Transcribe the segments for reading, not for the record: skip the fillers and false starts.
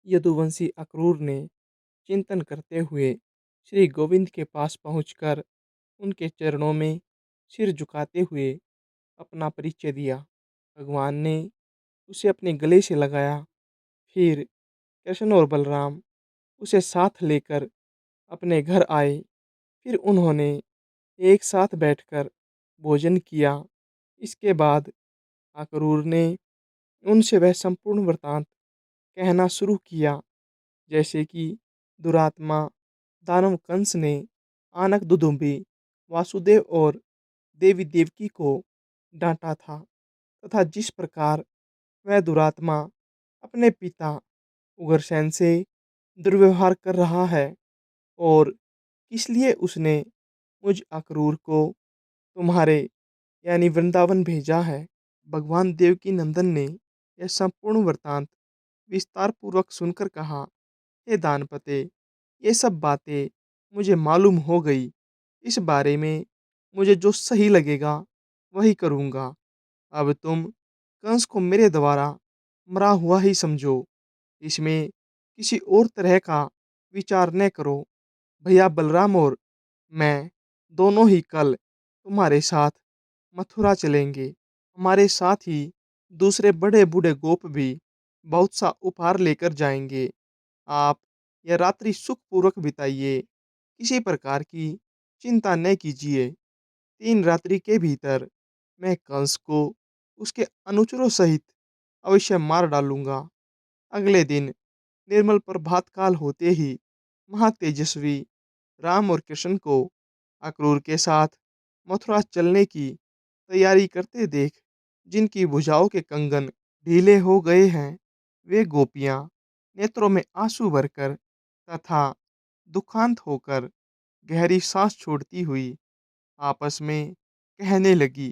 यदुवंशी अक्रूर ने चिंतन करते हुए श्री गोविंद के पास पहुंचकर उनके चरणों में सिर झुकाते हुए अपना परिचय दिया। भगवान ने उसे अपने गले से लगाया। फिर कृष्ण और बलराम उसे साथ लेकर अपने घर आए। फिर उन्होंने एक साथ बैठकर भोजन किया। इसके बाद अक्रूर ने उनसे वह संपूर्ण वृतांत कहना शुरू किया, जैसे कि दुरात्मा दानव कंस ने आनक दुदुम्बी, वासुदेव और देवी देवकी को डांटा था, तथा जिस प्रकार वह दुरात्मा अपने पिता उग्रसेन से दुर्व्यवहार कर रहा है और किस लिए उसने मुझ अक्रूर को तुम्हारे यानी वृंदावन भेजा है। भगवान देवकी नंदन ने यह संपूर्ण वृतांत विस्तार पूर्वक सुनकर कहा, हे दानपते, ये सब बातें मुझे मालूम हो गई। इस बारे में मुझे जो सही लगेगा वही करूँगा। अब तुम कंस को मेरे द्वारा मरा हुआ ही समझो। इसमें किसी और तरह का विचार न करो। भैया बलराम और मैं दोनों ही कल तुम्हारे साथ मथुरा चलेंगे। हमारे साथ ही दूसरे बड़े बूढ़े गोप भी बहुत सा उपहार लेकर जाएंगे। आप यह रात्रि सुखपूर्वक बिताइए, किसी प्रकार की चिंता न कीजिए। 3 रात्रि के भीतर मैं कंस को उसके अनुचरों सहित अवश्य मार डालूंगा। अगले दिन निर्मल प्रभात काल होते ही महातेजस्वी राम और कृष्ण को अक्रूर के साथ मथुरा चलने की तैयारी करते देख जिनकी भुजाओं के कंगन ढीले हो गए हैं, वे गोपियां नेत्रों में आंसू भरकर तथा दुखांत होकर गहरी सांस छोड़ती हुई आपस में कहने लगी,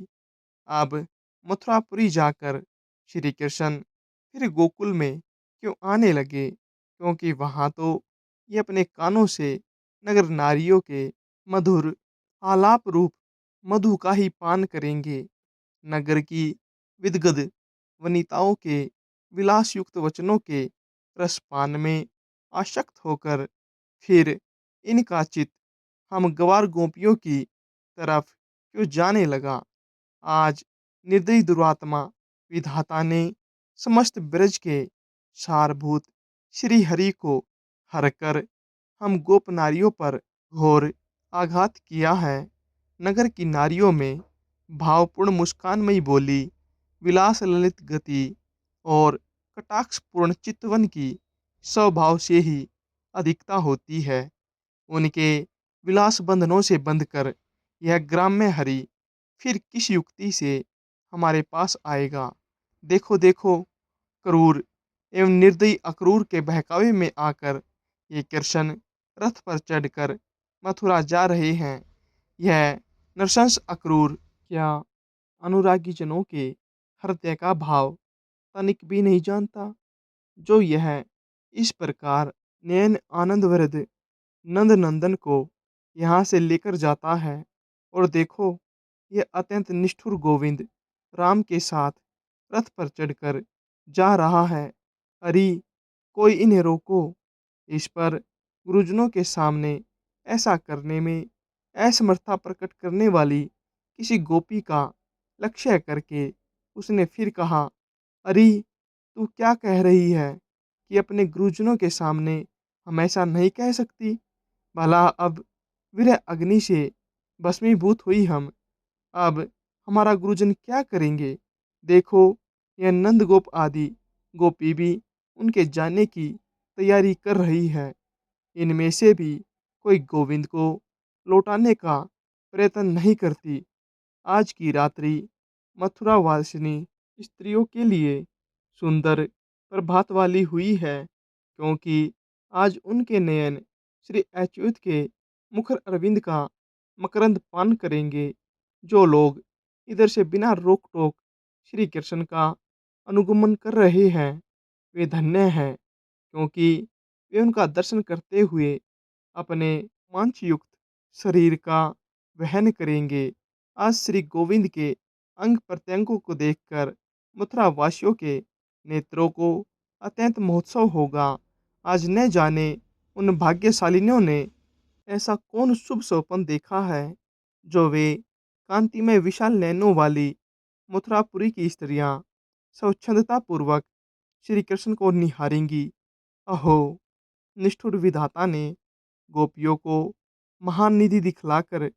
अब मथुरापुरी जाकर श्री कृष्ण फिर गोकुल में क्यों आने लगे, क्योंकि वहाँ तो ये अपने कानों से नगर नारियों के मधुर आलाप रूप मधु का ही पान करेंगे। नगर की विदगद वनिताओं के विलास युक्त वचनों के रसपान में आसक्त होकर फिर इनका चित हम गवार गोपियों की तरफ क्यों जाने लगा। आज निर्दयी दुरात्मा विधाता ने समस्त ब्रज के सारभूत श्री हरि को हरकर हम गोप नारियों पर घोर आघात किया है। नगर की नारियों में भावपूर्ण मुस्कानमयी बोली, विलास ललित गति और कटाक्षपूर्ण चितवन की स्वभाव से ही अधिकता होती है। उनके विलास बंधनों से बंधकर यह ग्राम्य हरि फिर किस युक्ति से हमारे पास आएगा। देखो देखो, क्रूर एवं निर्दयी अक्रूर के बहकावे में आकर ये कृष्ण रथ पर चढ़कर मथुरा जा रहे हैं। यह नृशंस अक्रूर क्या अनुरागी जनों के हृदय का भाव तनिक भी नहीं जानता, जो यह इस प्रकार नयन आनंद वृद्ध नंद नंदन को यहाँ से लेकर जाता है। और देखो, यह अत्यंत निष्ठुर गोविंद राम के साथ रथ पर चढ़कर जा रहा है। अरे, कोई इन्हें रोको। इस पर गुरुजनों के सामने ऐसा करने में असमर्थता प्रकट करने वाली किसी गोपी का लक्ष्य करके उसने फिर कहा, अरे, तू क्या कह रही है कि अपने गुरुजनों के सामने हम ऐसा नहीं कह सकती। भला अब विरह अग्नि से भस्मीभूत हुई हम अब हमारा गुरुजन क्या करेंगे। देखो, यह नंदगोप आदि गोपी भी उनके जाने की तैयारी कर रही है। इनमें से भी कोई गोविंद को लौटाने का प्रयत्न नहीं करती। आज की रात्रि मथुरावासिनी स्त्रियों के लिए सुंदर प्रभात वाली हुई है, क्योंकि आज उनके नयन श्री अच्युत के मुखर अरविंद का मकरंद पान करेंगे। जो लोग इधर से बिना रोक टोक श्री कृष्ण का अनुगमन कर रहे हैं, वे धन्य हैं, क्योंकि वे उनका दर्शन करते हुए अपने मांसयुक्त शरीर का वहन करेंगे। आज श्री गोविंद के अंग प्रत्यंगों को देखकर मथुरा वासियों के नेत्रों को अत्यंत महोत्सव होगा। आज न जाने उन भाग्यशालिनों ने ऐसा कौन शुभ स्वप्न देखा है, जो वे कांतिमय विशाल नैनों वाली मथुरापुरी की स्त्रियां स्वच्छंदता पूर्वक श्री कृष्ण को निहारेंगी। अहो, निष्ठुर विधाता ने गोपियों को महान निधि दिखलाकर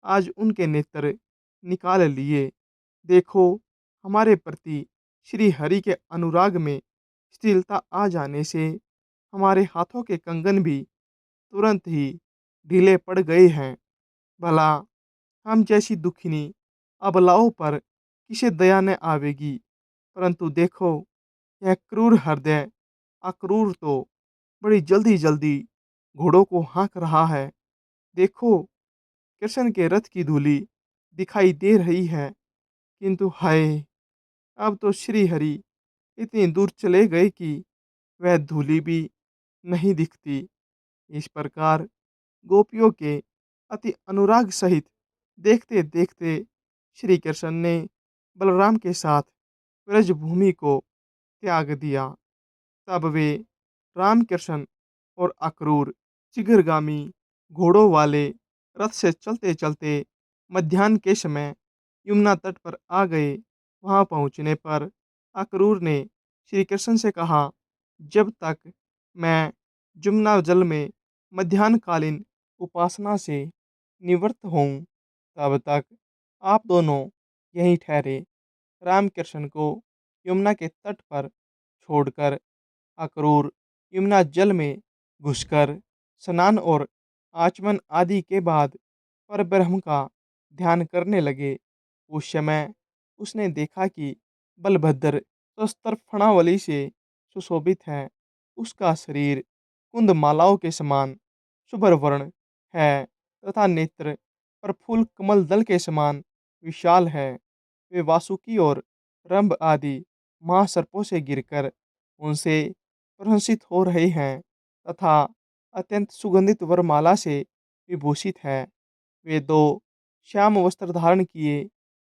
आज उनके नेत्र निकाल लिए। देखो, हमारे प्रति श्री हरि के अनुराग में शिथिलता आ जाने से हमारे हाथों के कंगन भी तुरंत ही ढीले पड़ गए हैं। भला हम जैसी दुखिनी अबलाओं पर किसे दया न आवेगी। परंतु देखो, यह क्रूर हृदय अक्रूर तो बड़ी जल्दी जल्दी घोड़ों को हाँक रहा है। देखो, कृष्ण के रथ की धूली दिखाई दे रही है, किंतु हाय, अब तो श्री हरि इतनी दूर चले गए कि वह धूली भी नहीं दिखती। इस प्रकार गोपियों के अति अनुराग सहित देखते देखते श्री कृष्ण ने बलराम के साथ ब्रजभूमि को त्याग दिया। तब वे रामकृष्ण और अक्रूर शीघ्रगामी घोड़ों वाले रथ से चलते चलते मध्याह्न के समय यमुना तट पर आ गए। वहां पहुंचने पर अक्रूर ने श्री कृष्ण से कहा, जब तक मैं यमुना जल में मध्याह्नकालीन उपासना से निवृत्त हूँ, तब तक आप दोनों यहीं ठहरे। रामकृष्ण को यमुना के तट पर छोड़कर अक्रूर यमुना जल में घुसकर स्नान और आचमन आदि के बाद परब्रह्म का ध्यान करने लगे। उस समय उसने देखा कि बलभद्र शस्त्र फणावली से सुशोभित है। उसका शरीर कुंद मालाओं के समान शुभ्र वर्ण है तथा नेत्र प्रफुल्ल कमल दल के समान विशाल है। वे वासुकी और रंभ आदि महासर्पों से गिरकर उनसे प्रहंसित हो रहे हैं तथा अत्यंत सुगंधित वरमाला से विभूषित है। वे दो श्याम वस्त्र धारण किए,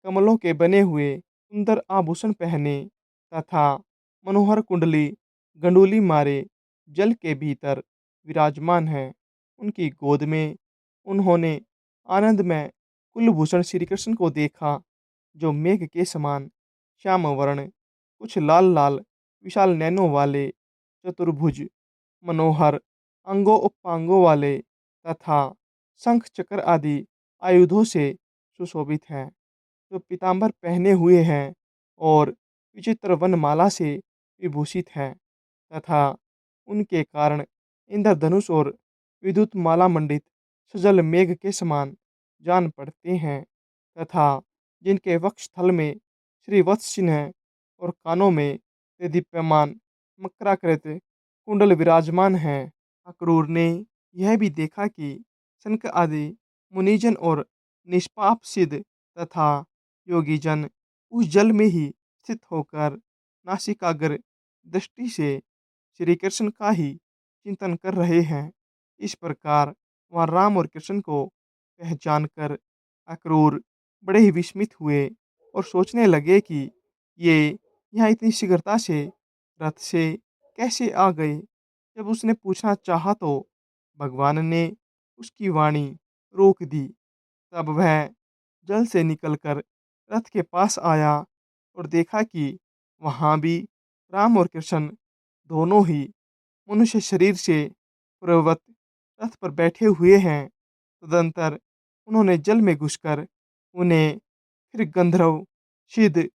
कमलों के बने हुए सुंदर आभूषण पहने तथा मनोहर कुंडली गंडूली मारे जल के भीतर विराजमान है। उनकी गोद में उन्होंने आनंद में कुलभूषण श्री कृष्ण को देखा, जो मेघ के समान श्याम वर्ण, कुछ लाल लाल विशाल नैनों वाले, चतुर्भुज, मनोहर अंगों उपांगों वाले तथा शंख चक्र आदि आयुधों से सुशोभित हैं, जो पीतांबर पहने हुए हैं और विचित्र वनमाला से विभूषित हैं तथा उनके कारण इंद्रधनुष और विद्युत माला मंडित सजल मेघ के समान जान पड़ते हैं तथा जिनके वक्षस्थल में श्री वत्स चिन्ह है और कानों में ते दीप्यमान मकराकृत कुंडल विराजमान हैं। अक्रूर ने यह भी देखा कि सनक आदि मुनिजन और निष्पाप सिद्ध तथा योगीजन उस जल में ही स्थित होकर नासिकाग्र दृष्टि से श्री कृष्ण का ही चिंतन कर रहे हैं। इस प्रकार वहाँ राम और कृष्ण को पहचान कर अक्रूर बड़े ही विस्मित हुए और सोचने लगे कि ये यहाँ इतनी शीघ्रता से रथ से कैसे आ गए। जब उसने पूछना चाहा तो भगवान ने उसकी वाणी रोक दी। तब वह जल से निकलकर रथ के पास आया और देखा कि वहाँ भी राम और कृष्ण दोनों ही मनुष्य शरीर से पूर्ववत रथ पर बैठे हुए हैं। तदंतर उन्होंने जल में घुसकर उन्हें फिर गंधर्व, सिद्ध,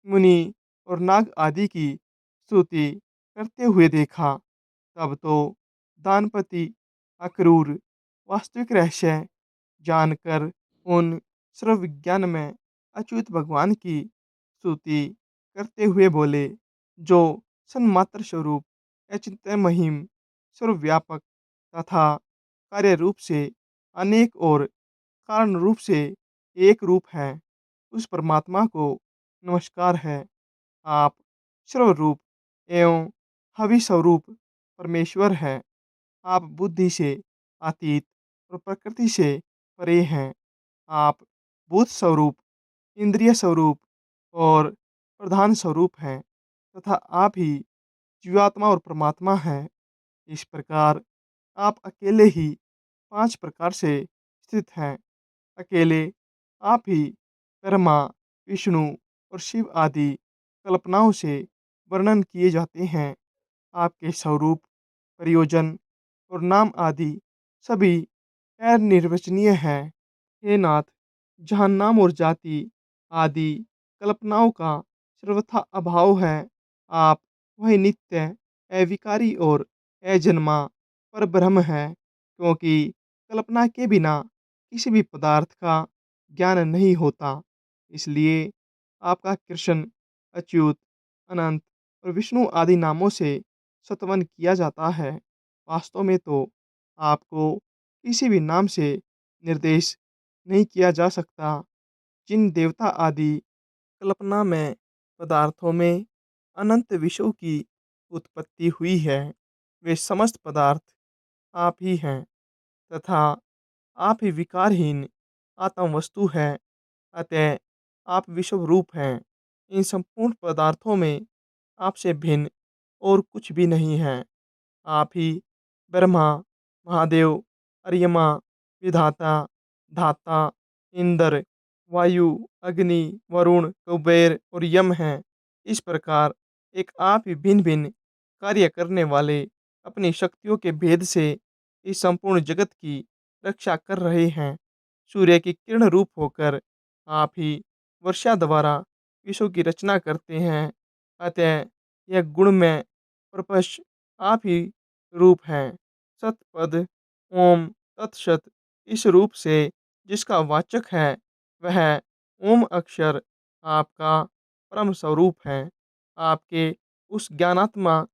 मुनि और नाग आदि की स्तुति करते हुए देखा। तब तो दानपति अक्रूर वास्तविक रहस्य जानकर उन सर्व विज्ञान में अच्युत भगवान की स्तुति करते हुए बोले, जो सन्मात्र स्वरूप अचिंत्य महिम सर्वव्यापक तथा कार्य रूप से अनेक और कारण रूप से एक रूप है, उस परमात्मा को नमस्कार है। आप सर्वरूप एवं हवि स्वरूप परमेश्वर हैं। आप बुद्धि से अतीत और प्रकृति से परे हैं। आप भूत स्वरूप, इंद्रिय स्वरूप और प्रधान स्वरूप हैं तथा आप ही जीवात्मा और परमात्मा हैं। इस प्रकार आप अकेले ही 5 प्रकार से स्थित हैं। अकेले आप ही ब्रह्मा, विष्णु और शिव आदि कल्पनाओं से वर्णन किए जाते हैं। आपके स्वरूप, प्रयोजन और नाम आदि सभी अनिर्वचनीय हैं। हे नाथ, जहाँ नाम और जाति आदि कल्पनाओं का सर्वथा अभाव है, आप वही नित्य, अविकारी और अजन्मा परब्रह्म है। क्योंकि कल्पना के बिना किसी भी पदार्थ का ज्ञान नहीं होता। इसलिए आपका कृष्ण, अच्युत, अनंत और विष्णु आदि नामों से स्तवन किया जाता है। वास्तव में तो आपको किसी भी नाम से निर्देश नहीं किया जा सकता। जिन देवता आदि कल्पना में पदार्थों में अनंत विषयों की उत्पत्ति हुई है, वे समस्त पदार्थ आप ही हैं तथा आप ही विकारहीन आत्म वस्तु है। अतः आप विश्व रूप हैं। इन संपूर्ण पदार्थों में आपसे भिन्न और कुछ भी नहीं है। आप ही ब्रह्मा, महादेव, अर्यमा, विधाता, धाता, इंद्र, वायु, अग्नि, वरुण, कुबेर और यम हैं। इस प्रकार एक आप ही भिन्न भिन्न कार्य करने वाले अपनी शक्तियों के भेद से इस संपूर्ण जगत की रक्षा कर रहे हैं। सूर्य की किरण रूप होकर आप ही वर्षा द्वारा विश्व की रचना करते हैं। अतः यह गुण में प्रपंच आप ही रूप हैं। सतपद ओम तत्सत इस रूप से जिसका वाचक है, वह ओम अक्षर आपका परम स्वरूप है। आपके उस ज्ञानात्मा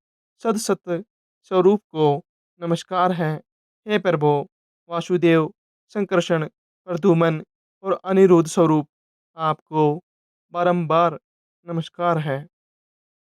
सदसत स्वरूप को नमस्कार है। हे प्रभु वासुदेव, संकर्षण, प्रद्युमन और अनिरुद्ध स्वरूप, आपको बारंबार नमस्कार है।